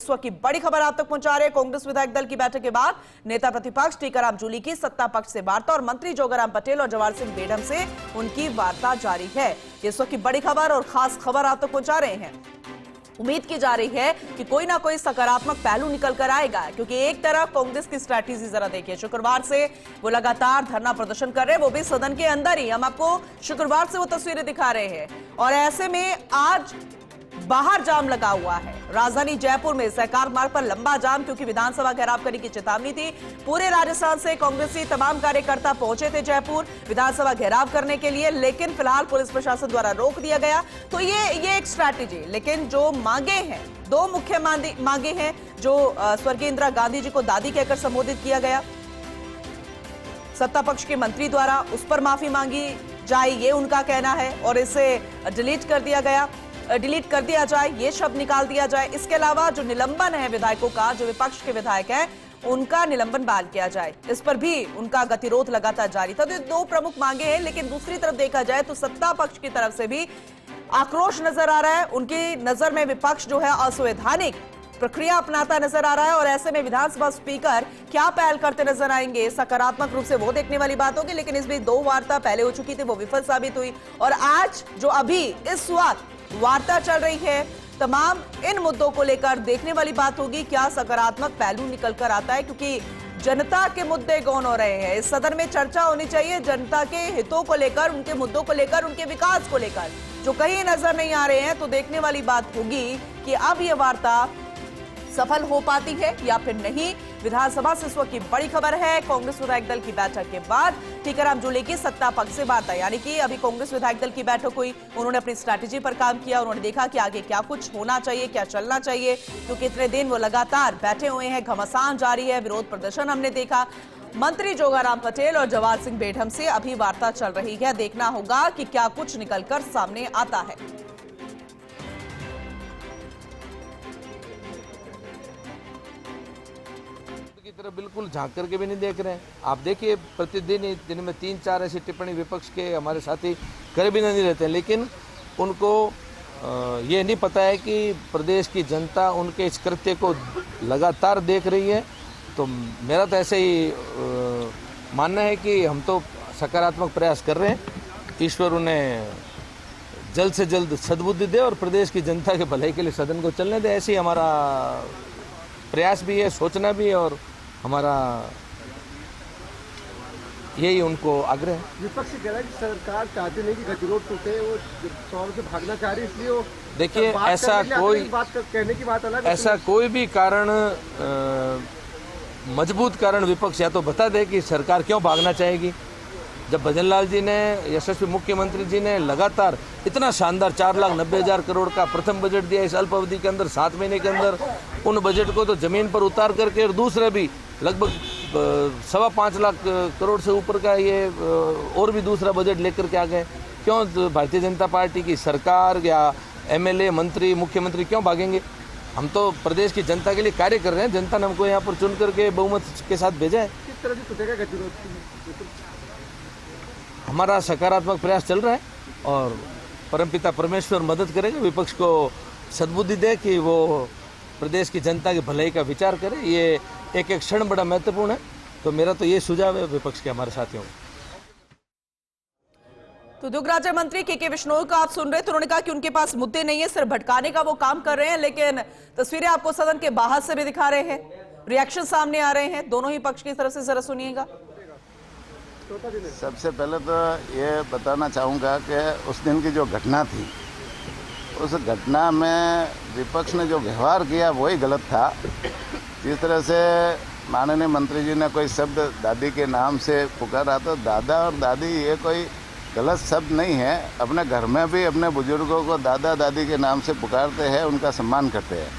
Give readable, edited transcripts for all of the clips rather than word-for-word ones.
इस वक्त की बड़ी खबर आप तक पहुंचा रहे कांग्रेस विधायक दल की बैठक के बाद नेता प्रतिपक्ष टीकाराम जूली की सत्ता पक्ष से वार्ता और मंत्री जोगाराम पटेल और जवाहर सिंह बेढम से उनकी वार्ता जारी है। इस वक्त की बड़ी खबर और खास खबर आप तक पहुंचा रहे हैं। उम्मीद की जा रही है कि कोई ना कोई सकारात्मक पहलू निकल कर आएगा, क्योंकि एक तरफ कांग्रेस की स्ट्रैटेजी जरा देखिए, शुक्रवार से वो लगातार धरना प्रदर्शन कर रहे हैं, वो भी सदन के अंदर ही। हम आपको शुक्रवार से वो तस्वीरें दिखा रहे हैं और ऐसे में आज बाहर जाम लगा हुआ है। राजधानी जयपुर में सहकार मार्ग पर लंबा जाम, क्योंकि विधानसभा घेराव करने की चेतावनी थी। पूरे राजस्थान से कांग्रेसी तमाम कार्यकर्ता पहुंचे थे जयपुर विधानसभा घेराव करने के लिए, लेकिन फिलहाल पुलिस प्रशासन द्वारा रोक दिया गया। तो ये एक स्ट्रैटेजी, लेकिन जो मांगे हैं, दो मुख्य मांगे हैं। जो स्वर्गीय इंदिरा गांधी जी को दादी कहकर संबोधित किया गया, सत्ता पक्ष के मंत्री द्वारा उस पर माफी मांगी जाए, ये उनका कहना है, और इसे डिलीट कर दिया जाए, ये शब्द निकाल दिया जाए। इसके अलावा जो निलंबन है विधायकों का, जो विपक्ष के विधायक हैं, उनका निलंबन बहाल किया जाए, इस पर भी उनका गतिरोध लगातार जारी था। तो दो प्रमुख मांगे हैं, लेकिन दूसरी तरफ देखा जाए तो सत्ता पक्ष की तरफ से भी आक्रोश नजर आ रहा है। उनकी नजर में विपक्ष जो है असंवैधानिक प्रक्रिया अपनाता नजर आ रहा है, और ऐसे में विधानसभा स्पीकर क्या पहल करते नजर आएंगे, सकारात्मक रूप से वो देखने वाली बात होगी। लेकिन इस बीच दो वार्ता पहले हो चुकी थी, वो विफल साबित हुई, और आज जो अभी इस वक्त वार्ता चल रही है, तमाम इन मुद्दों को लेकर देखने वाली बात होगी क्या सकारात्मक पहलू निकल कर आता है, क्योंकि जनता के मुद्दे गौन हो रहे हैं। इस सदन में चर्चा होनी चाहिए जनता के हितों को लेकर, उनके मुद्दों को लेकर, उनके विकास को लेकर, जो कहीं नजर नहीं आ रहे हैं। तो देखने वाली बात होगी कि अब यह वार्ता सफल हो पाती है या फिर नहीं। विधानसभा से इस वक्त की बड़ी खबर है, कांग्रेस विधायक दल की बैठक के बाद टीकाराम जूली की सत्ता पक्ष से वार्ता, यानी कि अभी कांग्रेस विधायक दल की बैठक हुई, उन्होंने अपनी स्ट्रैटेजी पर काम किया, उन्होंने देखा कि आगे क्या कुछ होना चाहिए, क्या चलना चाहिए, क्योंकि इतने दिन वो लगातार बैठे हुए हैं, घमासान जारी है, विरोध प्रदर्शन हमने देखा। मंत्री जोगाराम पटेल और जवाहर सिंह बेढम से अभी वार्ता चल रही है, देखना होगा कि क्या कुछ निकलकर सामने आता है। की तरफ बिल्कुल झांक करके भी नहीं देख रहे हैं। आप देखिए प्रतिदिन दिन में 3-4 ऐसी टिप्पणी विपक्ष के हमारे साथी करे भी नहीं रहते हैं, लेकिन उनको ये नहीं पता है कि प्रदेश की जनता उनके इस कृत्य को लगातार देख रही है। तो मेरा तो ऐसे ही मानना है कि हम तो सकारात्मक प्रयास कर रहे हैं, ईश्वर उन्हें जल्द से जल्द सद्बुद्धि दे और प्रदेश की जनता के भलाई के लिए सदन को चलने दे। ऐसे ही हमारा प्रयास भी है, सोचना भी है, और हमारा यही उनको आग्रह है। विपक्ष कह रहा है कि सरकार चाहती नहीं कि गतिरोध टूटे, वो शहर से भागना चाह रही, इसलिए देखिए ऐसा कोई कहने की बात अलग, ऐसा कोई भी कारण मजबूत कारण विपक्ष या तो बता दे कि सरकार क्यों भागना चाहेगी। जब भजनलाल जी ने, यशस्वी मुख्यमंत्री जी ने लगातार इतना शानदार 4,90,000 करोड़ का प्रथम बजट दिया इस अल्प अवधि के अंदर, 7 महीने के अंदर, उन बजट को तो जमीन पर उतार करके, और दूसरा भी लगभग 5.25 लाख करोड़ से ऊपर का ये और भी दूसरा बजट लेकर के आ गए। क्यों भारतीय जनता पार्टी की सरकार या एमएलए, मंत्री, मुख्यमंत्री क्यों भागेंगे? हम तो प्रदेश की जनता के लिए कार्य कर रहे हैं, जनता ने हमको यहाँ पर चुन करके बहुमत के साथ भेजा है। किस तरह से टूटेगा गतिरोध? हमारा सकारात्मक प्रयास चल रहा है और परमपिता परमेश्वर मदद करेगा, विपक्ष को सद्बुद्धि दे कि वो प्रदेश की जनता की भलाई का विचार करे। ये एक क्षण बड़ा महत्वपूर्ण है। तो मेरा तो ये सुझाव है विपक्ष के हमारे साथियों को। तो उद्योग राज्य मंत्री के बिश्नोई को आप सुन रहे थे, उन्होंने कहा कि उनके पास मुद्दे नहीं है, सिर्फ भटकाने का वो काम कर रहे हैं। लेकिन तस्वीरें आपको सदन के बाहर से भी दिखा रहे हैं, रिएक्शन सामने आ रहे हैं दोनों ही पक्ष की तरफ से, जरा सुनिएगा। सबसे पहले तो ये बताना चाहूँगा कि उस दिन की जो घटना थी, उस घटना में विपक्ष ने जो व्यवहार किया वही गलत था। जिस तरह से माननीय मंत्री जी ने कोई शब्द दादी के नाम से पुकारा, तो दादा और दादी ये कोई गलत शब्द नहीं है। अपने घर में भी अपने बुजुर्गों को दादा दादी के नाम से पुकारते हैं, उनका सम्मान करते हैं।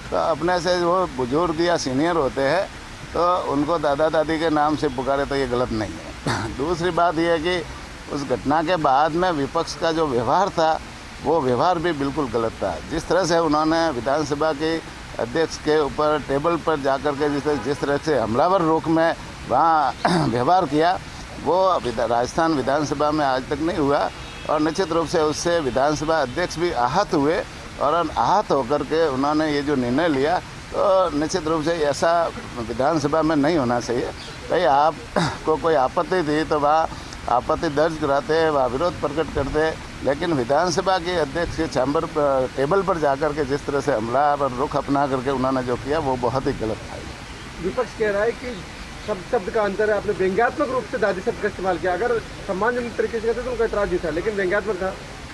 तो अपने से वो बुजुर्ग या सीनियर होते हैं तो उनको दादा दादी के नाम से पुकारे तो ये गलत नहीं है। दूसरी बात यह है कि उस घटना के बाद में विपक्ष का जो व्यवहार था वो व्यवहार भी बिल्कुल गलत था। जिस तरह से उन्होंने विधानसभा के अध्यक्ष के ऊपर टेबल पर जाकर के जिस तरह से हमलावर रूप में वहाँ व्यवहार किया, वो राजस्थान विधानसभा में आज तक नहीं हुआ, और निश्चित रूप से उससे विधानसभा अध्यक्ष भी आहत हुए, और आहत होकर के उन्होंने ये जो निर्णय लिया तो निश्चित रूप से ऐसा विधानसभा में नहीं होना चाहिए। कहीं आपको कोई आपत्ति थी तो वह आपत्ति दर्ज कराते, वह विरोध प्रकट करते, लेकिन विधानसभा के अध्यक्ष के चैम्बर पर टेबल पर जाकर के जिस तरह से हमला और रुख अपना करके उन्होंने जो किया वो बहुत ही गलत था। विपक्ष कह रहा है कि शब्द का अंतर है, आपने व्यंग्यात्मक रूप से दादी शब्द का इस्तेमाल किया। अगर सम्मानजनक तरीके से कहते तो उनका एतराज भी था, लेकिन व्यंग्यात्मक था।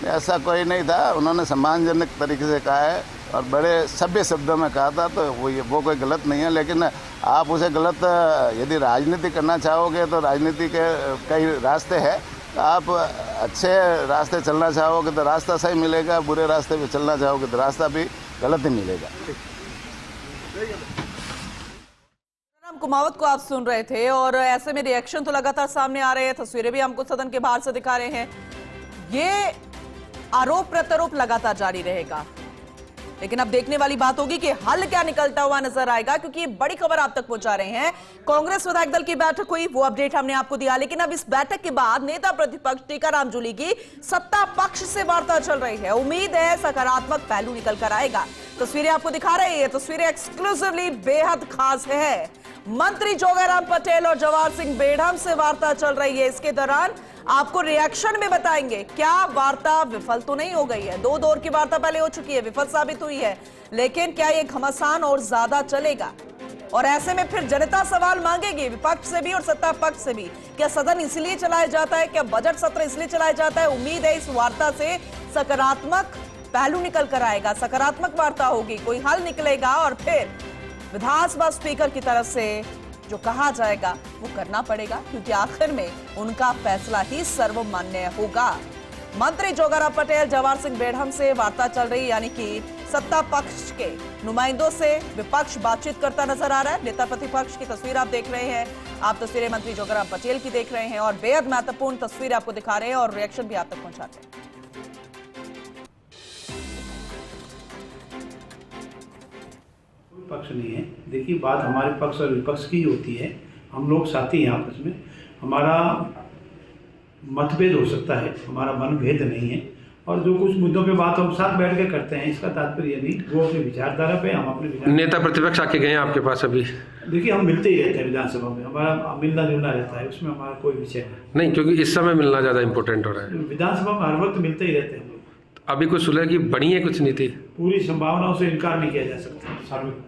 ऐसा कोई नहीं था, उन्होंने सम्मानजनक तरीके से कहा है और बड़े सभ्य शब्दों में कहा था, तो वो कोई गलत नहीं है। लेकिन आप उसे गलत यदि राजनीति करना चाहोगे तो राजनीति के कई रास्ते हैं। आप अच्छे रास्ते चलना चाहोगे तो रास्ता सही मिलेगा, बुरे रास्ते पे चलना चाहोगे तो रास्ता भी गलत ही मिलेगा। कुमावत को आप सुन रहे थे और ऐसे में रिएक्शन तो लगातार सामने आ रहे हैं, तस्वीरें भी हमको सदन के बाहर से दिखा रहे हैं। ये आरोप प्रत्यारोप लगातार जारी रहेगा, लेकिन अब देखने वाली बात होगी कि हल क्या निकलता हुआ नजर आएगा, क्योंकि बड़ी खबर आप तक पहुंचा रहे हैं। कांग्रेस विधायक दल की बैठक हुई, वो अपडेट हमने आपको दिया, लेकिन अब इस बैठक के बाद नेता प्रतिपक्ष टीकाराम जूली की सत्ता पक्ष से वार्ता चल रही है। उम्मीद है सकारात्मक पहलू निकल कर आएगा। तस्वीरें आपको दिखा रही है, तस्वीरें एक्सक्लूसिवली बेहद खास है। मंत्री जोगाराम पटेल और जवाहर सिंह बेढ़म से वार्ता चल रही है। इसके दौरान आपको रिएक्शन में बताएंगे क्या वार्ता विफल तो नहीं हो गई है। 2 दौर की वार्ता पहले हो चुकी है, विफल साबित हुई है, लेकिन क्या ये घमासान और ज्यादा चलेगा? और ऐसे में फिर जनता सवाल मांगेगी विपक्ष से भी और सत्ता पक्ष से भी। क्या सदन इसलिए चलाया जाता है, क्या बजट सत्र इसलिए चलाया जाता है? उम्मीद है इस वार्ता से सकारात्मक पहलू निकल कर आएगा, सकारात्मक वार्ता होगी, कोई हल निकलेगा और फिर विधानसभा स्पीकर की तरफ से जो कहा जाएगा वो करना पड़ेगा, क्योंकि आखिर में उनका फैसला ही सर्वमान्य होगा। मंत्री जोगाराम पटेल जवाहर सिंह बेढ़म से वार्ता चल रही, यानी कि सत्ता पक्ष के नुमाइंदों से विपक्ष बातचीत करता नजर आ रहा है। नेता प्रतिपक्ष की तस्वीर आप देख रहे हैं, आप तस्वीरें मंत्री जोगाराम पटेल की देख रहे हैं और बेहद महत्वपूर्ण तस्वीर आपको दिखा रहे हैं और रिएक्शन भी आप तक पहुंचाते हैं। पक्ष नहीं है। देखिए, बात हमारे पक्ष और विपक्ष की होती है। हम लोग साथी हैं आपस में, हमारा मतभेद हो सकता है, हमारा मनभेद नहीं है। और जो कुछ मुद्दों पे बात हम साथ बैठ के करते हैं, इसका तात्पर्य नहीं वो अपनी विचारधारा पे, हम अपने विचार। नेता प्रतिपक्ष आके गए हैं आपके पास अभी? देखिए, हम मिलते ही रहते हैं विधानसभा में, हमारा मिलना जुलना रहता है, उसमें हमारा कोई विषय नहीं, क्योंकि इस समय मिलना ज़्यादा इम्पोर्टेंट हो रहा है। विधानसभा में हर वक्त मिलते ही रहते हैं हम लोग। अभी कुछ सुलह की बनी है कुछ नीति? पूरी संभावनाओं से इनकार नहीं किया जा सकता।